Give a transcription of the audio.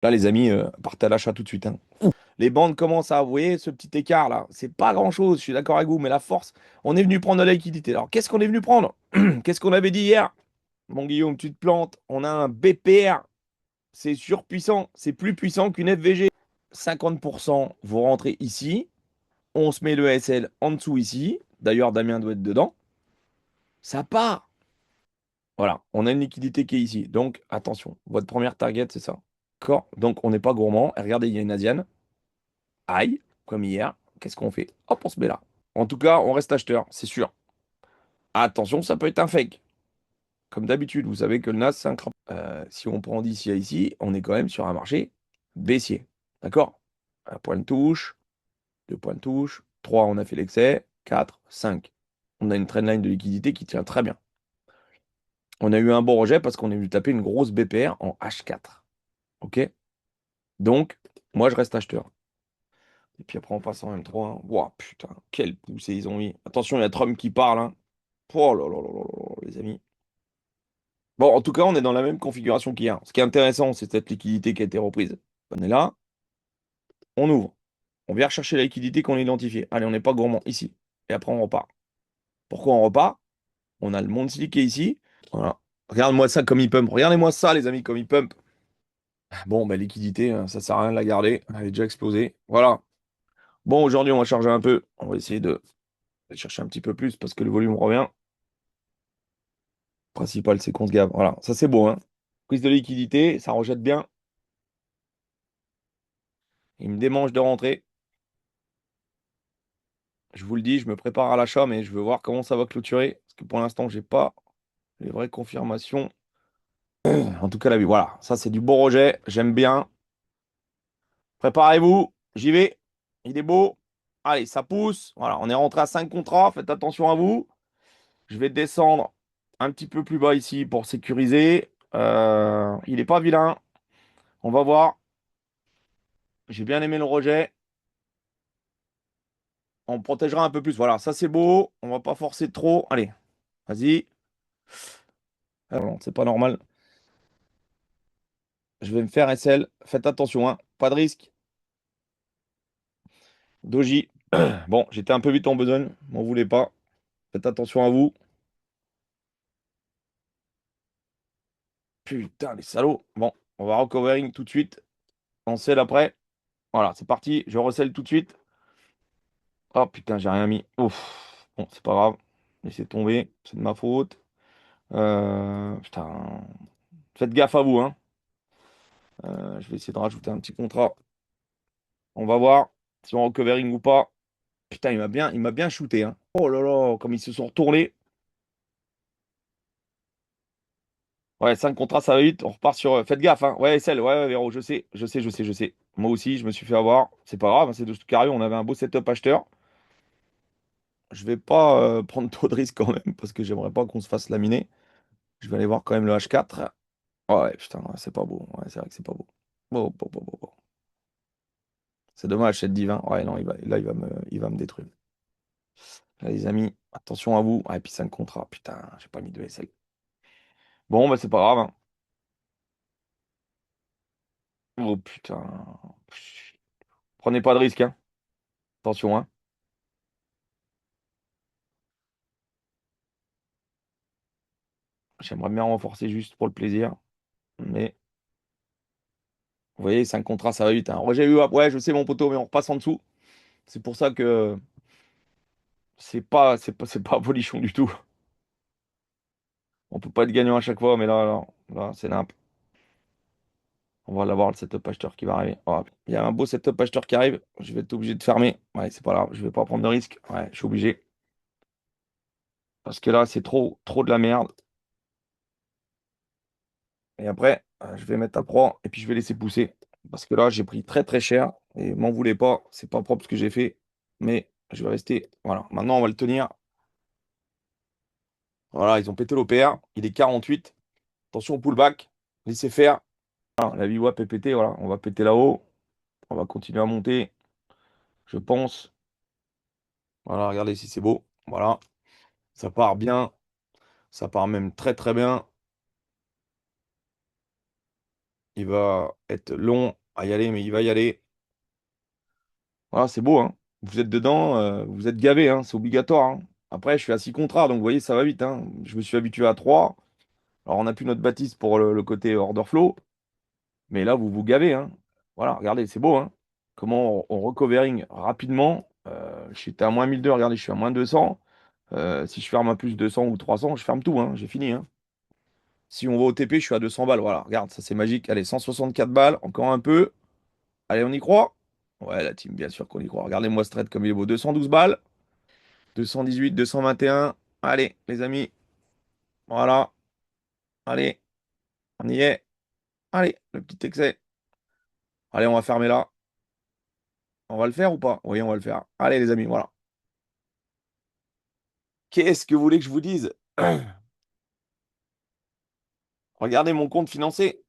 Là, les amis, partez à l'achat tout de suite, hein. Les bandes commencent à, vous voyez, ce petit écart là, c'est pas grand-chose, je suis d'accord avec vous, mais la force, on est venu prendre de la liquidité. Alors, qu'est-ce qu'on est venu prendre? Qu'est-ce qu'on avait dit hier? Mon Guillaume, tu te plantes, on a un BPR, c'est surpuissant, c'est plus puissant qu'une FVG. 50%, vous rentrez ici, on se met le SL en dessous ici, d'ailleurs Damien doit être dedans, ça part. Voilà, on a une liquidité qui est ici, donc attention, votre première target c'est ça. D'accord? Donc on n'est pas gourmand, et regardez, il y a une Asiane, aïe, comme hier, qu'est-ce qu'on fait? Hop, on se met là. En tout cas, on reste acheteur, c'est sûr. Attention, ça peut être un fake. Comme d'habitude, vous savez que le NAS, c'est un crapaud. Si on prend d'ici à ici, on est quand même sur un marché baissier. D'accord? Un point de touche, deux points de touche, trois, on a fait l'excès, quatre, cinq. On a une trendline de liquidité qui tient très bien. On a eu un bon rejet parce qu'on est venu taper une grosse BPR en H4. OK? Donc, moi, je reste acheteur. Et puis après, on passe en M3, hein. Ouah, putain, quelle poussée ils ont mis. Attention, il y a Trump qui parle, hein. Oh là là là là là, les amis. Bon, en tout cas, on est dans la même configuration qu'hier. Ce qui est intéressant, c'est cette liquidité qui a été reprise. On est là, on ouvre. On vient rechercher la liquidité qu'on a identifiée. Allez, on n'est pas gourmand ici. Et après, on repart. Pourquoi on repart? On a le Monthly qui est ici. Voilà. Regarde-moi ça comme il pump. Regardez-moi ça, les amis, comme il pump. Bon, bah, liquidité, ça sert à rien de la garder. Elle est déjà explosée. Voilà. Bon, aujourd'hui, on va charger un peu. On va essayer de chercher un petit peu plus parce que le volume revient. Le principal, c'est qu'on se gave. Voilà. Ça, c'est beau, hein. Prise de liquidité, ça rejette bien. Il me démange de rentrer. Je vous le dis, je me prépare à l'achat, mais je veux voir comment ça va clôturer. Parce que pour l'instant, j'ai pas les vraies confirmations. En tout cas, la vue. Voilà, ça c'est du beau rejet. J'aime bien. Préparez-vous. J'y vais. Il est beau. Allez, ça pousse. Voilà, on est rentré à 5 contrats. Faites attention à vous. Je vais descendre un petit peu plus bas ici pour sécuriser. Il n'est pas vilain. On va voir. J'ai bien aimé le rejet. On protégera un peu plus. Voilà, ça c'est beau. On va pas forcer trop. Allez, vas-y. Ah non, c'est pas normal. Je vais me faire SL. Faites attention, hein. Pas de risque. Doji. Bon, j'étais un peu vite en besogne. M'en voulez pas. Faites attention à vous. Putain, les salauds. Bon, on va recovering tout de suite. On sell après. Voilà, c'est parti. Je recèle tout de suite. Oh putain, j'ai rien mis. Ouf. Bon, c'est pas grave. Laissez tomber. C'est de ma faute. Putain. Faites gaffe à vous, hein. Je vais essayer de rajouter un petit contrat. On va voir si on recovering ou pas. Putain, il m'a bien shooté, hein. Oh là là, comme ils se sont retournés. Ouais, 5 contrats, ça va vite. On repart sur. Faites gaffe, hein. Ouais, celle, ouais, ouais, Véro, je sais, je sais, je sais, je sais. Moi aussi, je me suis fait avoir. C'est pas grave, hein, c'est de tout carré. On avait un beau setup acheteur. Je vais pas prendre trop de risques quand même, parce que j'aimerais pas qu'on se fasse laminer. Je vais aller voir quand même le H4. Ouais, putain, ouais, c'est pas beau. Ouais, c'est vrai que c'est pas beau. Bon, bon, bon, bon, bon. C'est dommage, cette divin. Ouais, non, là, il va me détruire. Là, les amis, attention à vous. Ouais, et puis 5 contrats. Putain, j'ai pas mis de SL. Bon, bah, c'est pas grave, hein. Oh putain. Prenez pas de risques, hein. Attention, hein. J'aimerais bien renforcer juste pour le plaisir. Mais vous voyez, 5 contrats, ça va vite, hein. Roger U, ouais, je sais mon poteau, mais on repasse en dessous. C'est pour ça que c'est pas volichon du tout. On peut pas être gagnant à chaque fois, mais là, c'est nimp. On va l'avoir le setup acheteur qui va arriver. Oh, il y a un beau setup acheteur qui arrive. Je vais être obligé de fermer. Ouais, c'est pas grave, je vais pas prendre de risque. Ouais, je suis obligé. Parce que là, c'est trop, trop de la merde. Et après, je vais mettre à proie et puis je vais laisser pousser. Parce que là, j'ai pris très très cher. Et m'en voulez pas, c'est pas propre ce que j'ai fait. Mais je vais rester. Voilà, maintenant on va le tenir. Voilà, ils ont pété l'OPR. Il est 48. Attention au pullback. Laissez faire. Voilà, la VWAP est pétée. Voilà, on va péter là-haut. On va continuer à monter. Je pense. Voilà, regardez si c'est beau. Voilà, ça part bien. Ça part même très très bien. Il va être long à y aller, mais il va y aller. Voilà, c'est beau, hein. Vous êtes dedans, vous êtes gavé, hein. C'est obligatoire, hein. Après, je suis à 6 contrats, donc vous voyez, ça va vite, hein. Je me suis habitué à 3. Alors, on n'a plus notre bâtisse pour le côté order flow, mais là, vous vous gavez, hein. Voilà, regardez, c'est beau, hein. Comment on recovering rapidement. J'étais à moins 1002, regardez, je suis à moins 200. Si je ferme à plus 200 ou 300, je ferme tout, hein. J'ai fini, hein. Si on va au TP, je suis à 200 balles. Voilà, regarde, ça c'est magique. Allez, 164 balles, encore un peu. Allez, on y croit? Ouais, la team, bien sûr qu'on y croit. Regardez-moi ce trade comme il est beau. 212 balles, 218, 221. Allez, les amis. Voilà. Allez, on y est. Allez, le petit excès. Allez, on va fermer là. On va le faire ou pas? Oui, on va le faire. Allez, les amis, voilà. Qu'est-ce que vous voulez que je vous dise? Regardez mon compte financé.